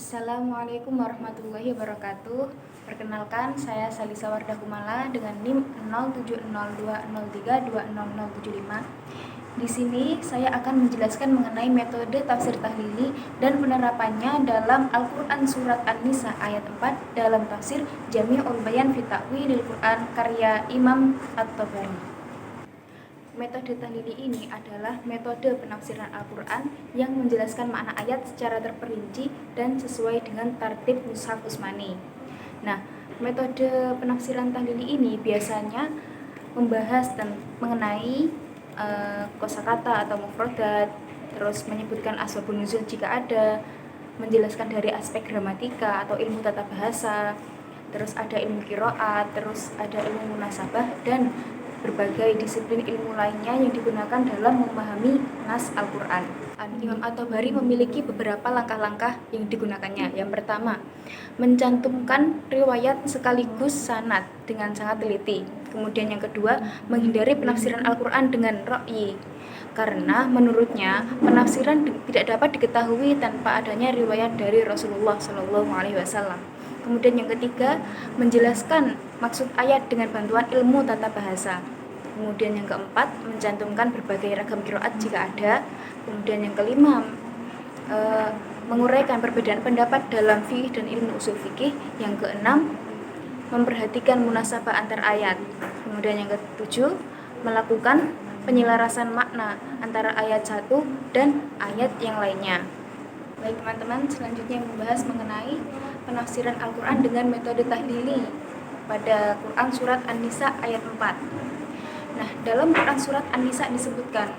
Assalamualaikum warahmatullahi wabarakatuh. Perkenalkan, saya Salisa Wardah Kumala dengan NIM 070203200075. Di sini saya akan menjelaskan mengenai metode tafsir tahlili dan penerapannya dalam Al-Quran Surat An-Nisa ayat 4 dalam tafsir Jami'ul Bayan fi Ta'wilil Quran karya Imam At-Tabari. Metode tahlili ini adalah metode penafsiran Al-Quran yang menjelaskan makna ayat secara terperinci dan sesuai dengan tartib mushaf Utsmani. Nah, metode penafsiran tahlili ini biasanya membahas mengenai kosakata atau mufradat, terus menyebutkan asbabun nuzul jika ada, menjelaskan dari aspek gramatika atau ilmu tata bahasa, terus ada ilmu qiraat, terus ada ilmu munasabah, dan berbagai disiplin ilmu lainnya yang digunakan dalam memahami nas Al-Quran. Imam At-Tabari memiliki beberapa langkah-langkah yang digunakannya. Yang pertama, mencantumkan riwayat sekaligus sanad dengan sangat teliti. Kemudian yang kedua, menghindari penafsiran Al-Quran dengan ra'yi, karena menurutnya penafsiran tidak dapat diketahui tanpa adanya riwayat dari Rasulullah SAW. Kemudian yang ketiga, menjelaskan maksud ayat dengan bantuan ilmu tata bahasa. Kemudian yang keempat, mencantumkan berbagai ragam qiraat jika ada. Kemudian yang kelima, menguraikan perbedaan pendapat dalam fikih dan ilmu usul fikih. Yang keenam, memperhatikan munasabah antar ayat. Kemudian yang ketujuh, melakukan penyelarasan makna antara ayat satu dan ayat yang lainnya. Baik teman-teman, selanjutnya membahas mengenai penafsiran Al-Quran dengan metode tahlili pada Quran Surat An-Nisa ayat 4. Nah, dalam Quran Surat An-Nisa disebutkan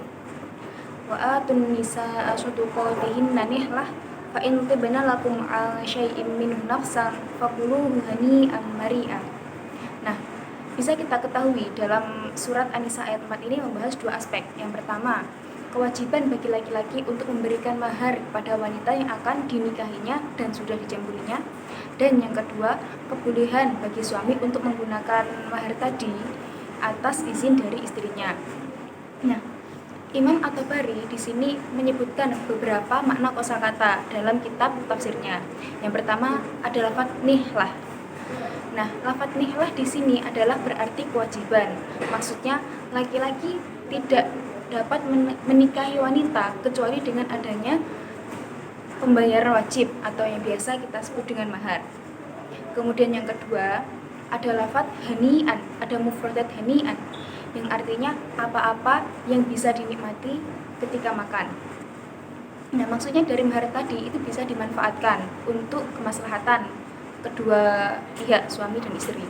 wa'atun nisa asyuduqatihinna nihlah fa in tibna lakum syai'im minhu nafsan faquluhu hani'an mari'a. Nah, bisa kita ketahui dalam Surat An-Nisa ayat 4 ini membahas dua aspek. Yang pertama, kewajiban bagi laki-laki untuk memberikan mahar kepada wanita yang akan dinikahinya dan sudah dijambulinya. Dan yang kedua, kebolehan bagi suami untuk menggunakan mahar tadi atas izin dari istrinya. Nah, Imam At-Tabari di sini menyebutkan beberapa makna kosakata dalam kitab tafsirnya. Yang pertama adalah lafaz nihlah. Nah, lafaz nihlah di sini adalah berarti kewajiban. Maksudnya laki-laki tidak dapat menikahi wanita kecuali dengan adanya pembayaran wajib atau yang biasa kita sebut dengan mahar. Kemudian yang kedua ada lafaz hani'an, ada mufradat hani'an yang artinya apa-apa yang bisa dinikmati ketika makan. Nah, maksudnya dari mahar tadi itu bisa dimanfaatkan untuk kemaslahatan kedua pihak, suami dan istri.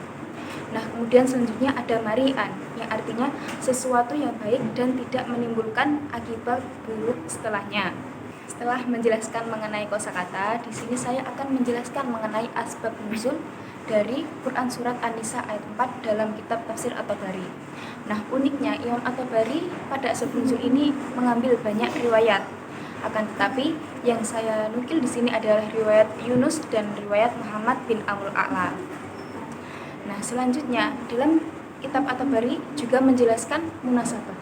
Nah, kemudian selanjutnya ada mari'an yang artinya sesuatu yang baik dan tidak menimbulkan akibat buruk setelahnya. Setelah menjelaskan mengenai kosakata, di sini saya akan menjelaskan mengenai asbab nuzul dari Quran Surat An-Nisa ayat 4 dalam kitab tafsir At-Tabari. Nah, uniknya Imam At-Tabari pada asbab nuzul ini mengambil banyak riwayat. Akan tetapi yang saya nukil di sini adalah riwayat Yunus dan riwayat Muhammad bin Amr A'la. Nah, selanjutnya dalam kitab At-Tabari juga menjelaskan munasabah.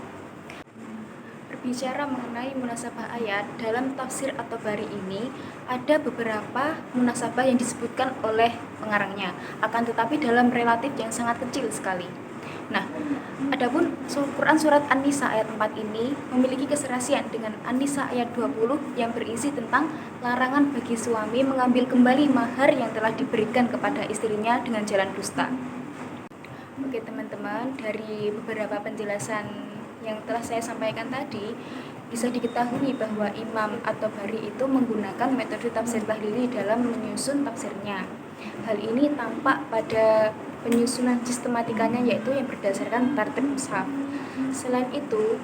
Berbicara mengenai munasabah ayat, dalam tafsir At-Tabari ini ada beberapa munasabah yang disebutkan oleh pengarangnya, akan tetapi dalam relatif yang sangat kecil sekali. Nah, adapun Quran Surat An-Nisa ayat 4 ini memiliki keserasian dengan An-Nisa ayat 20 yang berisi tentang larangan bagi suami mengambil kembali mahar yang telah diberikan kepada istrinya dengan jalan dusta. Oke teman-teman, dari beberapa penjelasan yang telah saya sampaikan tadi, bisa diketahui bahwa Imam At-Tabari itu menggunakan metode tafsir tahlili dalam menyusun tafsirnya. Hal ini tampak pada penyusunan sistematikanya, yaitu yang berdasarkan tartib mushaf. Selain itu,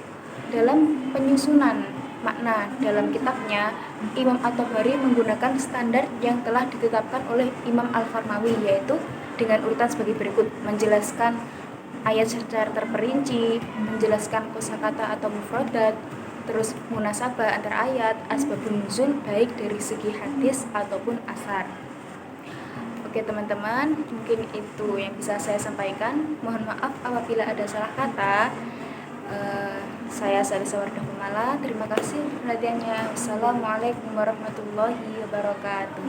dalam penyusunan makna dalam kitabnya, Imam At-Tabari menggunakan standar yang telah ditetapkan oleh Imam Al-Farmawi, yaitu dengan urutan sebagai berikut: menjelaskan ayat secara terperinci, menjelaskan kosakata atau mufradat, terus munasabah antar ayat, asbabun nuzul baik dari segi hadis ataupun asar. Oke teman-teman, mungkin itu yang bisa saya sampaikan. Mohon maaf apabila ada salah kata. Saya Salisa Wardah Kumala. Terima kasih perhatiannya. Wassalamualaikum warahmatullahi wabarakatuh.